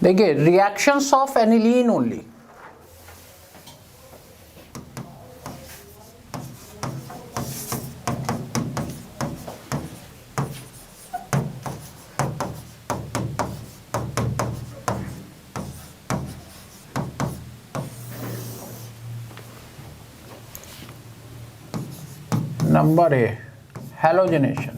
देखिए reactions of aniline only, number A halogenation.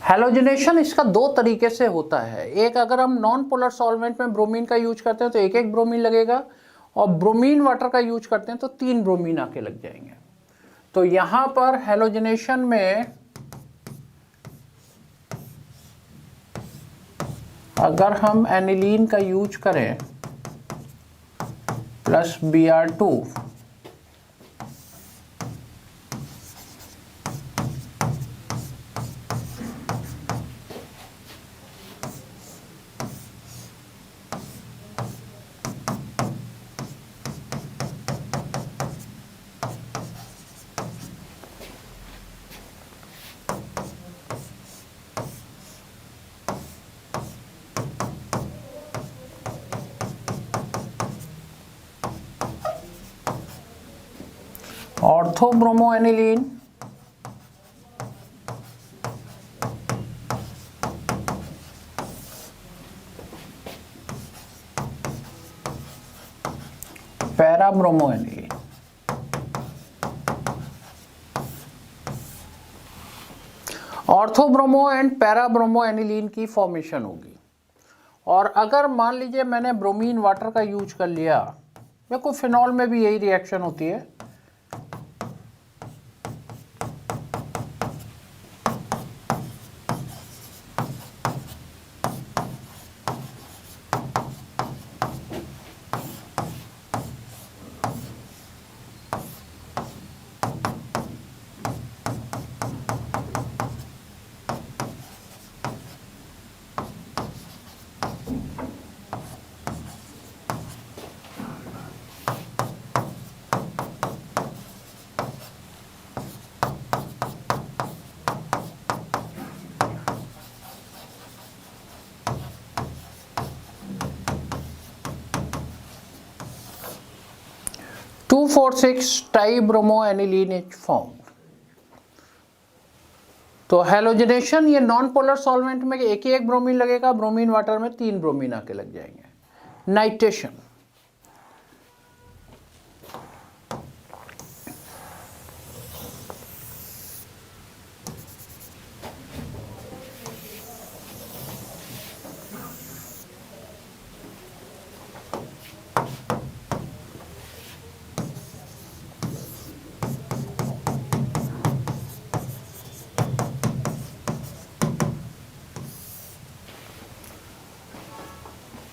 Halogenation इसका दो तरीके से होता है। एक, अगर हम नॉन पोलर सॉल्वेंट में ब्रोमीन का यूज करते हैं तो एक एक ब्रोमीन लगेगा, और ब्रोमीन वाटर का यूज करते हैं तो 3 ब्रोमीन आके लग जाएंगे। तो यहां पर हैलोजनेशन में अगर हम एनिलीन का यूज करें plus Br2, orthobromo aniline, parabromo aniline. Orthobromo and parabromo aniline की फॉर्मेशन होगी। और अगर मान लीजिए मैंने ब्रोमीन वाटर का यूज कर लिया, देखो फिनॉल में भी यही रिएक्शन होती है। Two 4,6 tribromo aniline is formed. तो हैलोजनेशन, ये नॉन पोलर सॉल्वेंट में एक ही एक ब्रोमीन लगेगा, ब्रोमीन वाटर में 3 ब्रोमीन आके लग जाएंगे। नाइट्रेशन,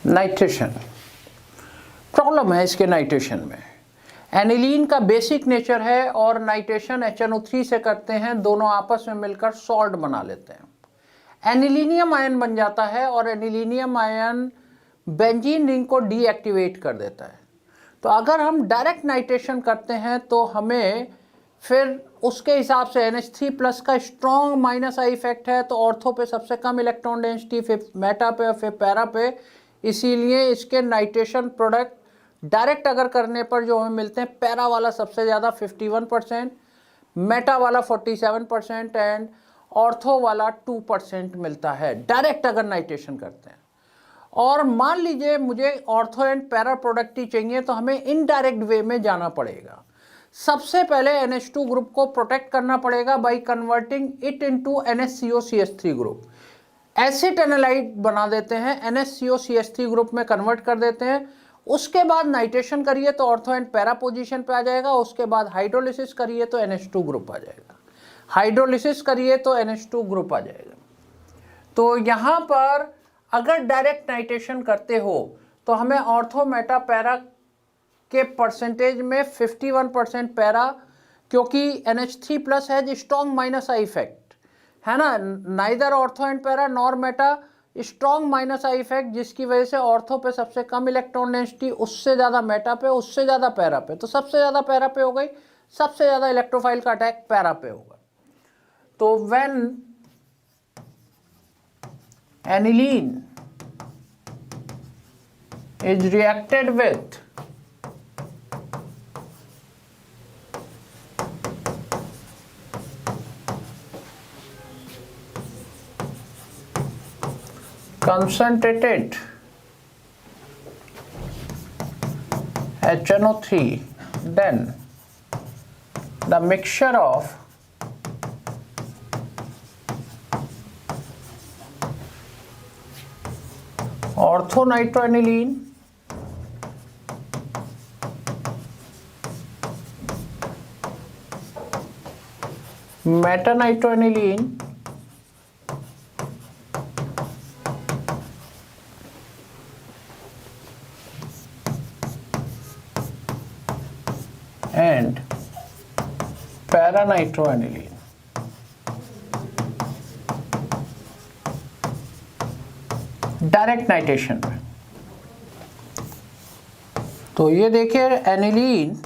नाइट्रेशन प्रॉब्लम है इसके। नाइट्रेशन में एनिलीन का बेसिक नेचर है और नाइट्रेशन HNO3 से करते हैं, दोनों आपस में मिलकर सॉल्ट बना लेते हैं। एनिलीनियम आयन बन जाता है और एनिलीनियम आयन बेंजीन रिंग को डीएक्टिवेट कर देता है। तो अगर हम डायरेक्ट नाइट्रेशन करते हैं तो हमें फिर उसके हिसाब से NH3+ का स्ट्रॉन्ग माइनस आई इफेक्ट है, तो ऑर्थो पे सबसे कम इलेक्ट्रॉन डेंसिटी, फिर मेटा पे और फिर पैरा पे। इसीलिए इसके नाइट्रेशन प्रोडक्ट डायरेक्ट अगर करने पर जो हमें मिलते हैं, पैरा वाला सबसे ज़्यादा 51%, मेटा वाला 47% एंड ऑर्थो वाला 2% मिलता है डायरेक्ट अगर नाइट्रेशन करते हैं। और मान लीजिए मुझे ऑर्थो एंड पैरा प्रोडक्ट ही चाहिए, तो हमें इनडायरेक्ट वे में जाना पड़ेगा। सबसे पहले NH2 ग्रुप को प्रोटेक्ट करना पड़ेगा by converting it into NHCOCH3 group. Acid analyte बना देते हैं, NHCOCH3 ग्रुप में कन्वर्ट कर देते हैं। उसके बाद नाइट्रेशन करिए तो ऑर्थो एंड पैरा पोजीशन पे आ जाएगा। उसके बाद हाइड्रोलिसिस करिए तो NH2 ग्रुप आ जाएगा, हाइड्रोलिसिस करिए तो NH2 ग्रुप आ जाएगा। तो यहाँ पर अगर डायरेक्ट नाइट्रेशन करते हो तो हमें ऑर्थो मेटा पैरा के परसेंटेज में 51% पैरा, क्योंकि NH3+ है स्ट्रॉन्ग माइनस आई इफेक्ट है ना, neither ortho and para nor Meta strong minus I effect, जिसकी वजह से ऑर्थो पे सबसे कम इलेक्ट्रॉन डेंसिटी, उससे ज़्यादा मेटा पे, उससे ज़्यादा पैरा पे। तो सबसे ज़्यादा पैरा पे हो गई, सबसे ज़्यादा इलेक्ट्रोफाइल का अटैक पैरा पे होगा। तो when aniline is reacted with concentrated HNO3, then the mixture of orthonitroaniline metanitroaniline and paranitroaniline direct nitration में। तो ये देखिए एनिलीन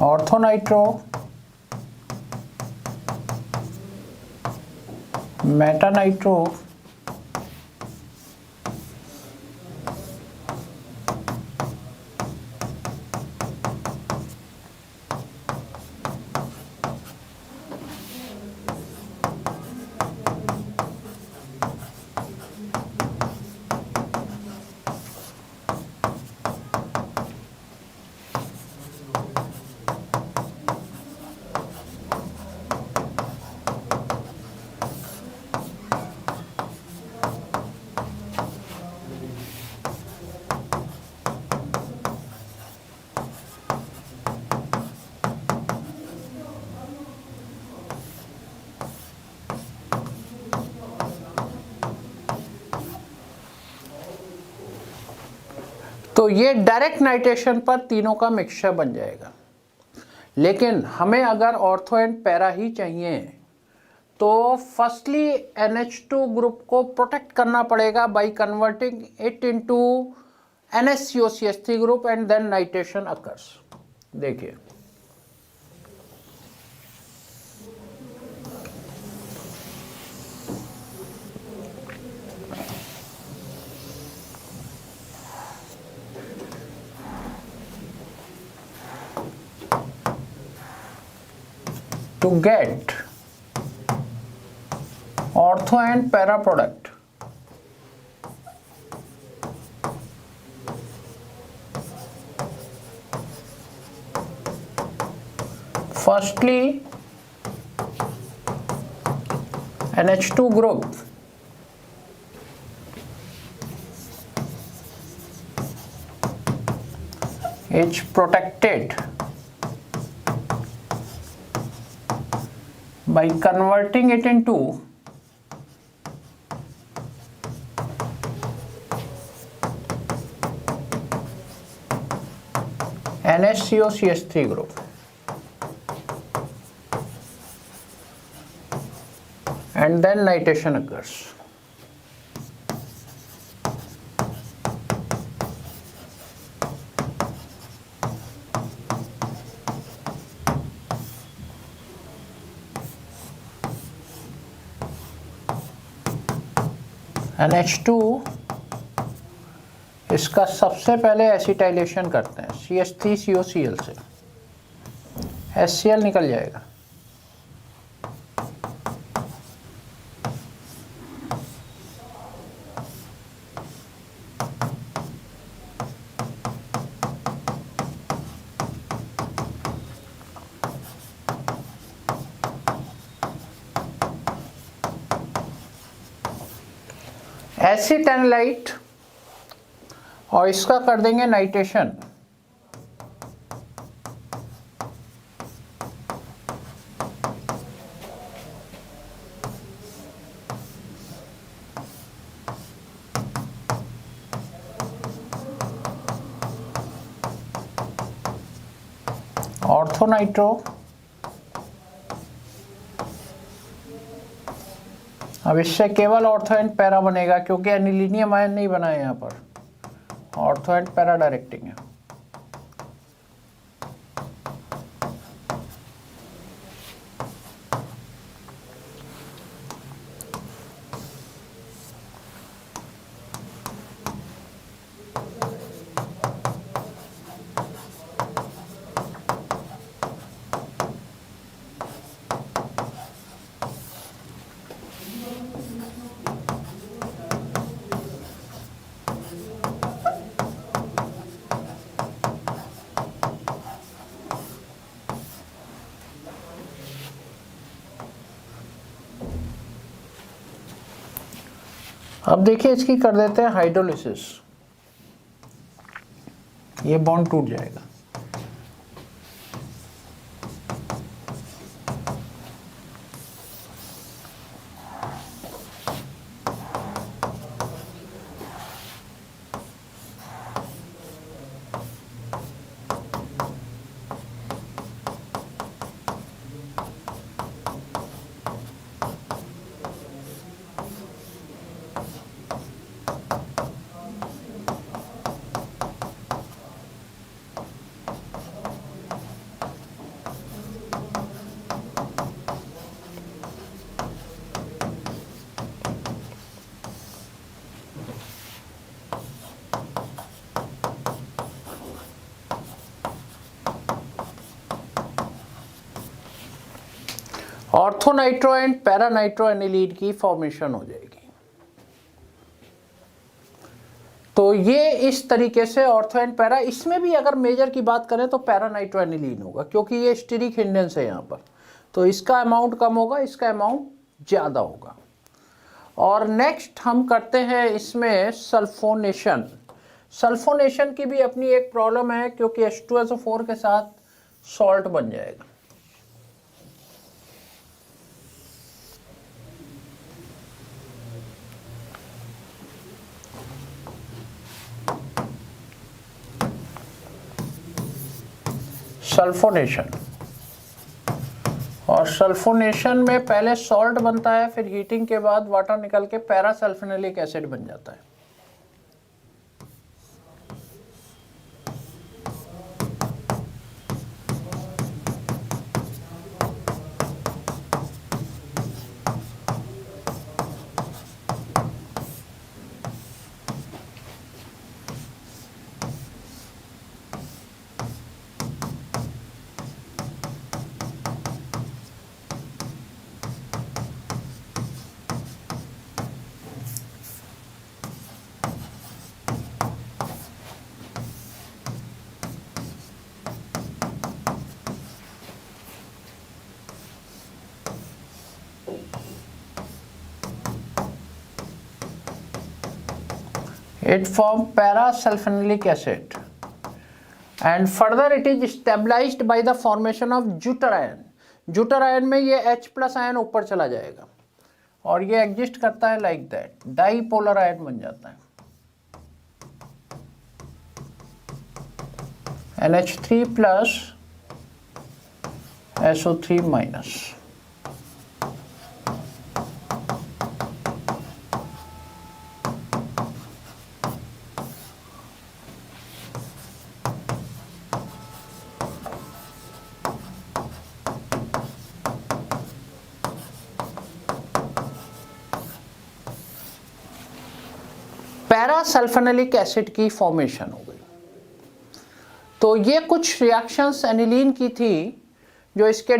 ऑर्थोनाइट्रो मेटानाइट्रो तो ये डायरेक्ट नाइट्रेशन पर तीनों का मिक्सचर बन जाएगा। लेकिन हमें अगर ऑर्थो एंड पैरा ही चाहिए तो फर्स्टली NH2 ग्रुप को प्रोटेक्ट करना पड़ेगा by converting it into NaCO3 group and then nitration occurs. देखिए to get ortho and para product, firstly NH2 group is protected by converting it into NaCO3 group and then nitration occurs. NH2 इसका सबसे पहले acetylation करते हैं CH3COCl से, HCl निकल जाएगा। एसिटेनलाइट और इसका कर देंगे नाइट्रेशन। ऑर्थोनाइट्रो, अब इससे केवल ऑर्थो एंड पैरा बनेगा क्योंकि एनिलीनियम आयन नहीं बना है यहाँ पर, ऑर्थो एंड पैरा डायरेक्टिंग है। अब देखिए इसकी कर देते हैं हाइड्रोलिसिस, ये बॉन्ड टूट जाएगा। ऑर्थोनाइट्रो एंड पैरानाइट्रो एनिलीन की फॉर्मेशन हो जाएगी। तो ये इस तरीके से ऑर्थो एंड पैरा, इसमें भी अगर मेजर की बात करें तो पैरानाइट्रो एनिलीन होगा क्योंकि ये स्टीरिक हिंडेंस है यहाँ पर, तो इसका अमाउंट कम होगा, इसका अमाउंट ज़्यादा होगा। और नेक्स्ट हम करते हैं इसमें सल्फोनेशन। सल्फोनेशन की भी अपनी एक प्रॉब्लम है क्योंकि H2SO4 के साथ सॉल्ट बन जाएगा। सल्फोनेशन, और सल्फोनेशन में पहले सॉल्ट बनता है, फिर हीटिंग के बाद वाटर निकल के पैरासल्फेनिलिक एसिड बन जाता है। It forms parasulfonilic acid and further it is stabilized by the formation of Jutter ion. Jutter ion में ये H प्लस आयन ऊपर चला जाएगा और ये एग्जिस्ट करता है लाइक दैट, डाईपोलर आयन बन जाता है NH3 plus SO3 minus. Parasulphanilic acid की फॉर्मेशन हो गई। तो ये कुछ रिएक्शंस एनिलीन की थी जो इसके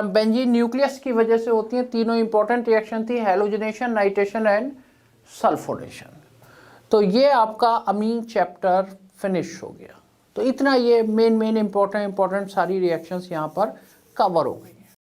बेंजीन न्यूक्लियस की वजह से होती हैं। तीनों इंपॉर्टेंट रिएक्शन थी, हैलोजिनेशन, नाइट्रेशन एंड सल्फोनेशन। तो ये आपका अमीन चैप्टर फिनिश हो गया। तो इतना ये मेन इंपॉर्टेंट सारी रिएक्शंस यहाँ पर कवर हो गई।